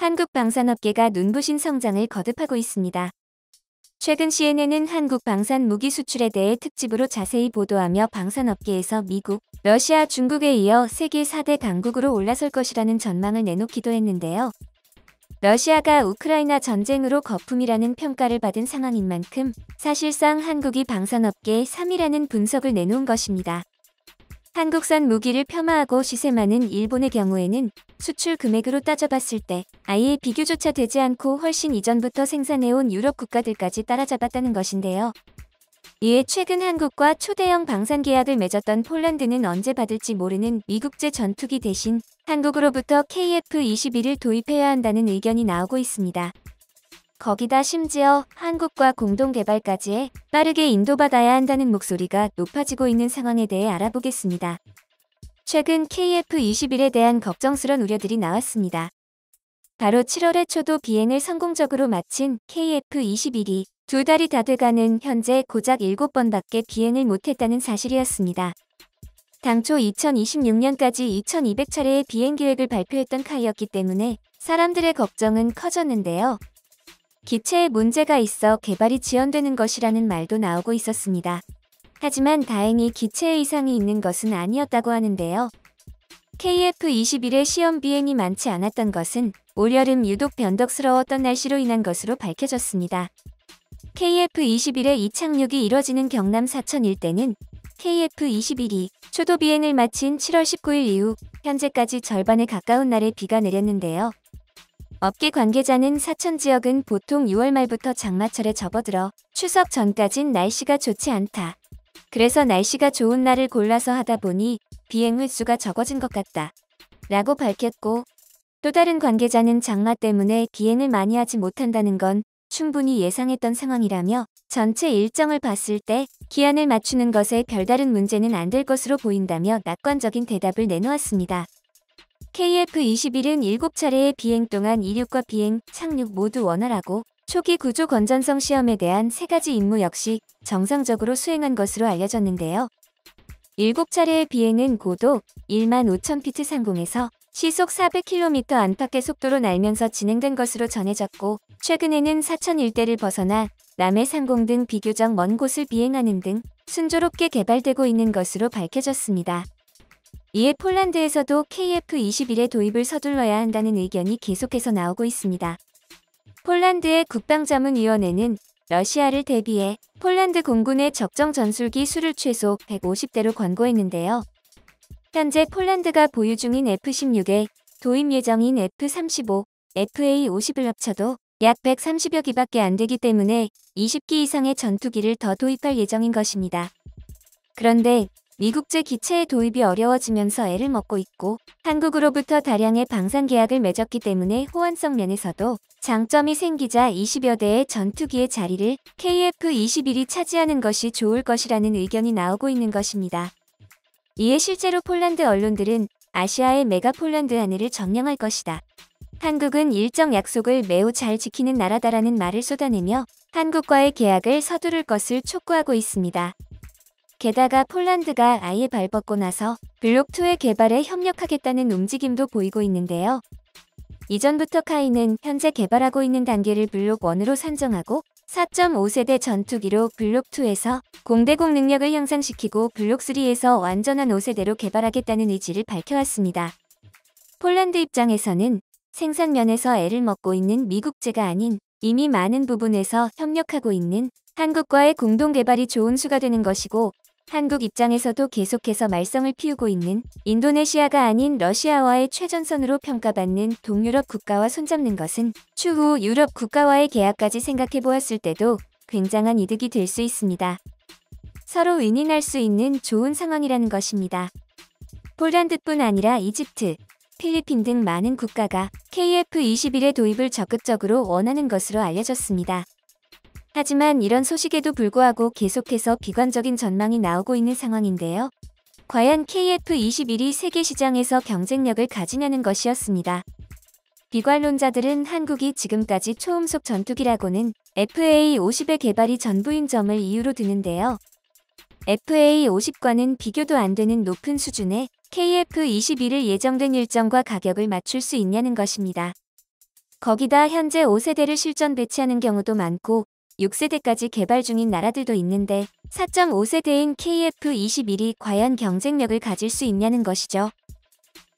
한국 방산업계가 눈부신 성장을 거듭하고 있습니다. 최근 CNN은 한국 방산 무기 수출에 대해 특집으로 자세히 보도하며 방산업계에서 미국, 러시아, 중국에 이어 세계 4대 강국으로 올라설 것이라는 전망을 내놓기도 했는데요. 러시아가 우크라이나 전쟁으로 거품이라는 평가를 받은 상황인 만큼 사실상 한국이 방산업계 3위라는 분석을 내놓은 것입니다. 한국산 무기를 폄하하고 시세 많은 일본의 경우에는 수출 금액으로 따져봤을 때 아예 비교조차 되지 않고 훨씬 이전부터 생산해온 유럽 국가들까지 따라잡았다는 것인데요. 이에 최근 한국과 초대형 방산 계약을 맺었던 폴란드는 언제 받을지 모르는 미국제 전투기 대신 한국으로부터 KF-21을 도입해야 한다는 의견이 나오고 있습니다. 거기다 심지어 한국과 공동개발까지 해 빠르게 인도받아야 한다는 목소리가 높아지고 있는 상황에 대해 알아보겠습니다. 최근 KF-21에 대한 걱정스런 우려들이 나왔습니다. 바로 7월에 초도 비행을 성공적으로 마친 KF-21이 2달이 다 돼가는 현재 고작 7번밖에 비행을 못했다는 사실이었습니다. 당초 2026년까지 2200차례의 비행 계획을 발표했던 카이였기 때문에 사람들의 걱정은 커졌는데요. 기체에 문제가 있어 개발이 지연되는 것이라는 말도 나오고 있었습니다. 하지만 다행히 기체에 이상이 있는 것은 아니었다고 하는데요. KF-21의 시험 비행이 많지 않았던 것은 올여름 유독 변덕스러웠던 날씨로 인한 것으로 밝혀졌습니다. KF-21의 이착륙이 이뤄지는 경남 사천 일대는 KF-21이 초도 비행을 마친 7월 19일 이후 현재까지 절반에 가까운 날에 비가 내렸는데요. 업계 관계자는 사천 지역은 보통 6월 말부터 장마철에 접어들어 추석 전까진 날씨가 좋지 않다. 그래서 날씨가 좋은 날을 골라서 하다 보니 비행 횟수가 적어진 것 같다. 라고 밝혔고, 또 다른 관계자는 장마 때문에 비행을 많이 하지 못한다는 건 충분히 예상했던 상황이라며 전체 일정을 봤을 때 기한을 맞추는 것에 별다른 문제는 안 될 것으로 보인다며 낙관적인 대답을 내놓았습니다. KF-21은 7차례의 비행 동안 이륙과 비행, 착륙 모두 원활하고 초기 구조 건전성 시험에 대한 3가지 임무 역시 정상적으로 수행한 것으로 알려졌는데요. 7차례의 비행은 고도 15,000피트 상공에서 시속 400km 안팎의 속도로 날면서 진행된 것으로 전해졌고, 최근에는 사천 일대를 벗어나 남해 상공 등 비교적 먼 곳을 비행하는 등 순조롭게 개발되고 있는 것으로 밝혀졌습니다. 이에 폴란드에서도 KF-21의 도입을 서둘러야 한다는 의견이 계속해서 나오고 있습니다. 폴란드의 국방자문위원회는 러시아를 대비해 폴란드 공군의 적정 전술기 수를 최소 150대로 권고했는데요. 현재 폴란드가 보유 중인 F-16에 도입 예정인 F-35, FA-50을 합쳐도 약 130여 기밖에 안 되기 때문에 20기 이상의 전투기를 더 도입할 예정인 것입니다. 그런데 미국제 기체의 도입이 어려워지면서 애를 먹고 있고 한국으로부터 다량의 방산 계약을 맺었기 때문에 호환성 면에서도 장점이 생기자 20여 대의 전투기의 자리를 KF-21이 차지하는 것이 좋을 것이라는 의견이 나오고 있는 것입니다. 이에 실제로 폴란드 언론들은 아시아의 메가 폴란드 하늘을 점령할 것이다. 한국은 일정 약속을 매우 잘 지키는 나라다라는 말을 쏟아내며 한국과의 계약을 서두를 것을 촉구하고 있습니다. 게다가 폴란드가 아예 발벗고 나서 블록2의 개발에 협력하겠다는 움직임도 보이고 있는데요. 이전부터 카이는 현재 개발하고 있는 단계를 블록1으로 산정하고 4.5세대 전투기로 블록2에서 공대공 능력을 향상시키고 블록3에서 완전한 5세대로 개발하겠다는 의지를 밝혀왔습니다. 폴란드 입장에서는 생산 면에서 애를 먹고 있는 미국제가 아닌 이미 많은 부분에서 협력하고 있는 한국과의 공동개발이 좋은 수가 되는 것이고, 한국 입장에서도 계속해서 말썽을 피우고 있는 인도네시아가 아닌 러시아와의 최전선으로 평가받는 동유럽 국가와 손잡는 것은 추후 유럽 국가와의 계약까지 생각해 보았을 때도 굉장한 이득이 될 수 있습니다. 서로 윈윈할 수 있는 좋은 상황이라는 것입니다. 폴란드뿐 아니라 이집트, 필리핀 등 많은 국가가 KF-21의 도입을 적극적으로 원하는 것으로 알려졌습니다. 하지만 이런 소식에도 불구하고 계속해서 비관적인 전망이 나오고 있는 상황인데요. 과연 KF-21이 세계 시장에서 경쟁력을 가지냐는 것이었습니다. 비관론자들은 한국이 지금까지 초음속 전투기라고는 FA-50의 개발이 전부인 점을 이유로 드는데요. FA-50과는 비교도 안 되는 높은 수준의 KF-21을 예정된 일정과 가격을 맞출 수 있냐는 것입니다. 거기다 현재 5세대를 실전 배치하는 경우도 많고 6세대까지 개발 중인 나라들도 있는데 4.5세대인 KF-21이 과연 경쟁력을 가질 수 있냐는 것이죠.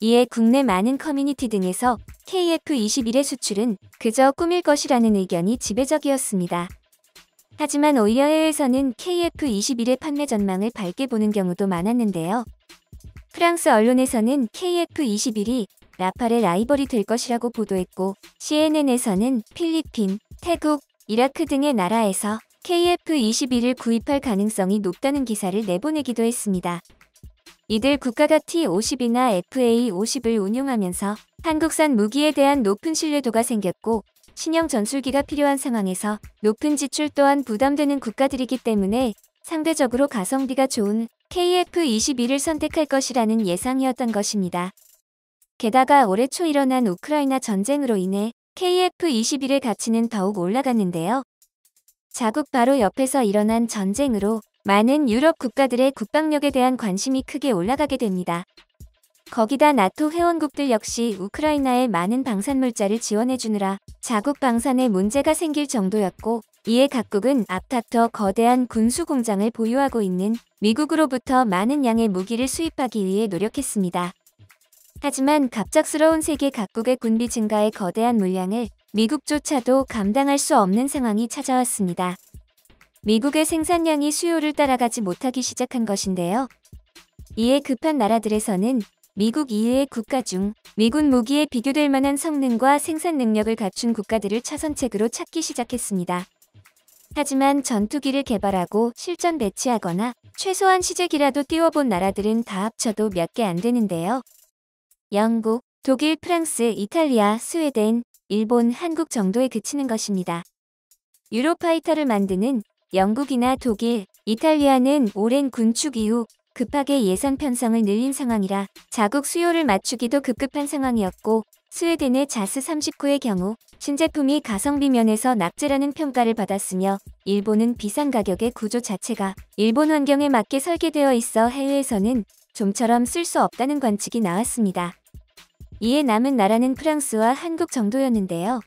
이에 국내 많은 커뮤니티 등에서 KF-21의 수출은 그저 꿈일 것이라는 의견이 지배적이었습니다. 하지만 오히려 해외에서는 KF-21의 판매 전망을 밝게 보는 경우도 많았는데요. 프랑스 언론에서는 KF-21이 라팔의 라이벌이 될 것이라고 보도했고 CNN에서는 필리핀, 태국, 이라크 등의 나라에서 KF-21을 구입할 가능성이 높다는 기사를 내보내기도 했습니다. 이들 국가가 T-50이나 FA-50을 운용하면서 한국산 무기에 대한 높은 신뢰도가 생겼고 신형 전술기가 필요한 상황에서 높은 지출 또한 부담되는 국가들이기 때문에 상대적으로 가성비가 좋은 KF-21을 선택할 것이라는 예상이었던 것입니다. 게다가 올해 초 일어난 우크라이나 전쟁으로 인해 KF-21의 가치는 더욱 올라갔는데요. 자국 바로 옆에서 일어난 전쟁으로 많은 유럽 국가들의 국방력에 대한 관심이 크게 올라가게 됩니다. 거기다 나토 회원국들 역시 우크라이나에 많은 방산물자를 지원해주느라 자국 방산에 문제가 생길 정도였고 이에 각국은 앞다퉈 거대한 군수공장을 보유하고 있는 미국으로부터 많은 양의 무기를 수입하기 위해 노력했습니다. 하지만 갑작스러운 세계 각국의 군비 증가의 거대한 물량을 미국조차도 감당할 수 없는 상황이 찾아왔습니다. 미국의 생산량이 수요를 따라가지 못하기 시작한 것인데요. 이에 급한 나라들에서는 미국 이외의 국가 중 미군 무기에 비교될 만한 성능과 생산 능력을 갖춘 국가들을 차선책으로 찾기 시작했습니다. 하지만 전투기를 개발하고 실전 배치하거나 최소한 시제기라도 띄워본 나라들은 다 합쳐도 몇 개 안 되는데요. 영국, 독일, 프랑스, 이탈리아, 스웨덴, 일본, 한국 정도에 그치는 것입니다. 유로파이터를 만드는 영국이나 독일, 이탈리아는 오랜 군축 이후 급하게 예산 편성을 늘린 상황이라 자국 수요를 맞추기도 급급한 상황이었고 스웨덴의 자스 39의 경우 신제품이 가성비 면에서 낙제라는 평가를 받았으며 일본은 비싼 가격의 구조 자체가 일본 환경에 맞게 설계되어 있어 해외에서는 좀처럼 쓸 수 없다는 관측이 나왔습니다. 이에 남은 나라는 프랑스와 한국 정도였는데요.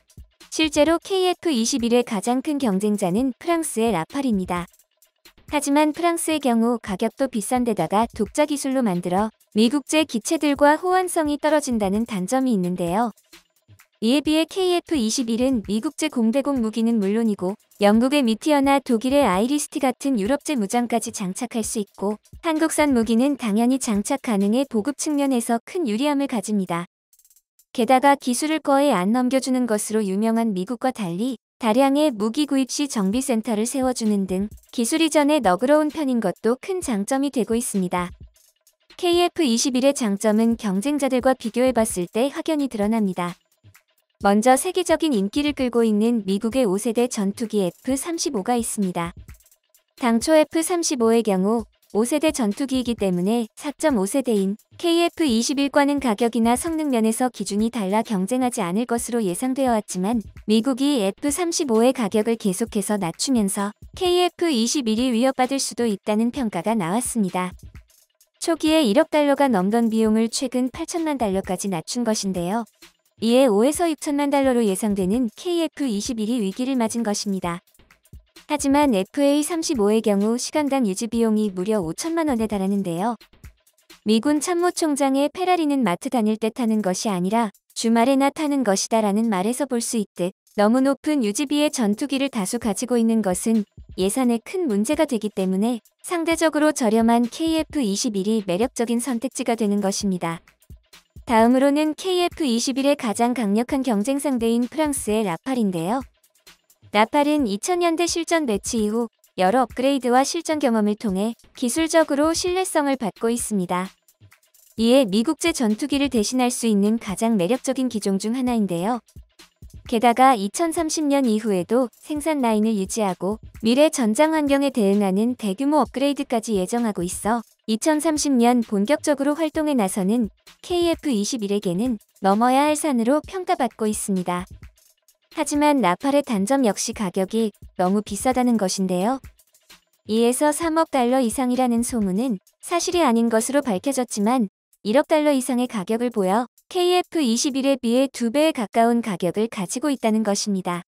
실제로 KF-21의 가장 큰 경쟁자는 프랑스의 라팔입니다. 하지만 프랑스의 경우 가격도 비싼데다가 독자 기술로 만들어 미국제 기체들과 호환성이 떨어진다는 단점이 있는데요. 이에 비해 KF-21은 미국제 공대공 무기는 물론이고 영국의 미티어나 독일의 아이리스티 같은 유럽제 무장까지 장착할 수 있고 한국산 무기는 당연히 장착 가능해 보급 측면에서 큰 유리함을 가집니다. 게다가 기술을 거의 안 넘겨주는 것으로 유명한 미국과 달리 다량의 무기 구입 시 정비센터를 세워주는 등 기술 이전에 너그러운 편인 것도 큰 장점이 되고 있습니다. KF-21의 장점은 경쟁자들과 비교해봤을 때 확연히 드러납니다. 먼저 세계적인 인기를 끌고 있는 미국의 5세대 전투기 F-35가 있습니다. 당초 F-35의 경우 5세대 전투기이기 때문에 4.5세대인 KF-21과는 가격이나 성능 면에서 기준이 달라 경쟁하지 않을 것으로 예상되어 왔지만 미국이 F-35의 가격을 계속해서 낮추면서 KF-21이 위협받을 수도 있다는 평가가 나왔습니다. 초기에 1억 달러가 넘던 비용을 최근 8천만 달러까지 낮춘 것인데요. 이에 5에서 6천만 달러로 예상되는 KF-21이 위기를 맞은 것입니다. 하지만 FA-35의 경우 시간당 유지 비용이 무려 5천만 원에 달하는데요. 미군 참모총장의 페라리는 마트 다닐 때 타는 것이 아니라 주말에나 타는 것이다라는 말에서 볼 수 있듯 너무 높은 유지비의 전투기를 다수 가지고 있는 것은 예산에 큰 문제가 되기 때문에 상대적으로 저렴한 KF-21이 매력적인 선택지가 되는 것입니다. 다음으로는 KF-21의 가장 강력한 경쟁 상대인 프랑스의 라팔인데요. 라팔은 2000년대 실전 배치 이후 여러 업그레이드와 실전 경험을 통해 기술적으로 신뢰성을 받고 있습니다. 이에 미국제 전투기를 대신할 수 있는 가장 매력적인 기종 중 하나인데요. 게다가 2030년 이후에도 생산 라인을 유지하고 미래 전장 환경에 대응하는 대규모 업그레이드까지 예정하고 있어 2030년 본격적으로 활동에 나서는 KF-21에게는 넘어야 할 산으로 평가받고 있습니다. 하지만 라팔의 단점 역시 가격이 너무 비싸다는 것인데요. 2에서 3억 달러 이상이라는 소문은 사실이 아닌 것으로 밝혀졌지만 1억 달러 이상의 가격을 보여 KF-21에 비해 2배에 가까운 가격을 가지고 있다는 것입니다.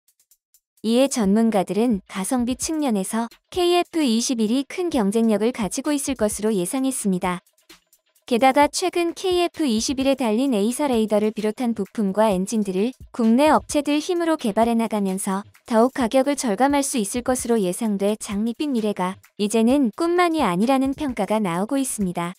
이에 전문가들은 가성비 측면에서 KF-21이 큰 경쟁력을 가지고 있을 것으로 예상했습니다. 게다가 최근 KF-21에 달린 에이서 레이더를 비롯한 부품과 엔진들을 국내 업체들 힘으로 개발해 나가면서 더욱 가격을 절감할 수 있을 것으로 예상돼 장밋빛 미래가 이제는 꿈만이 아니라는 평가가 나오고 있습니다.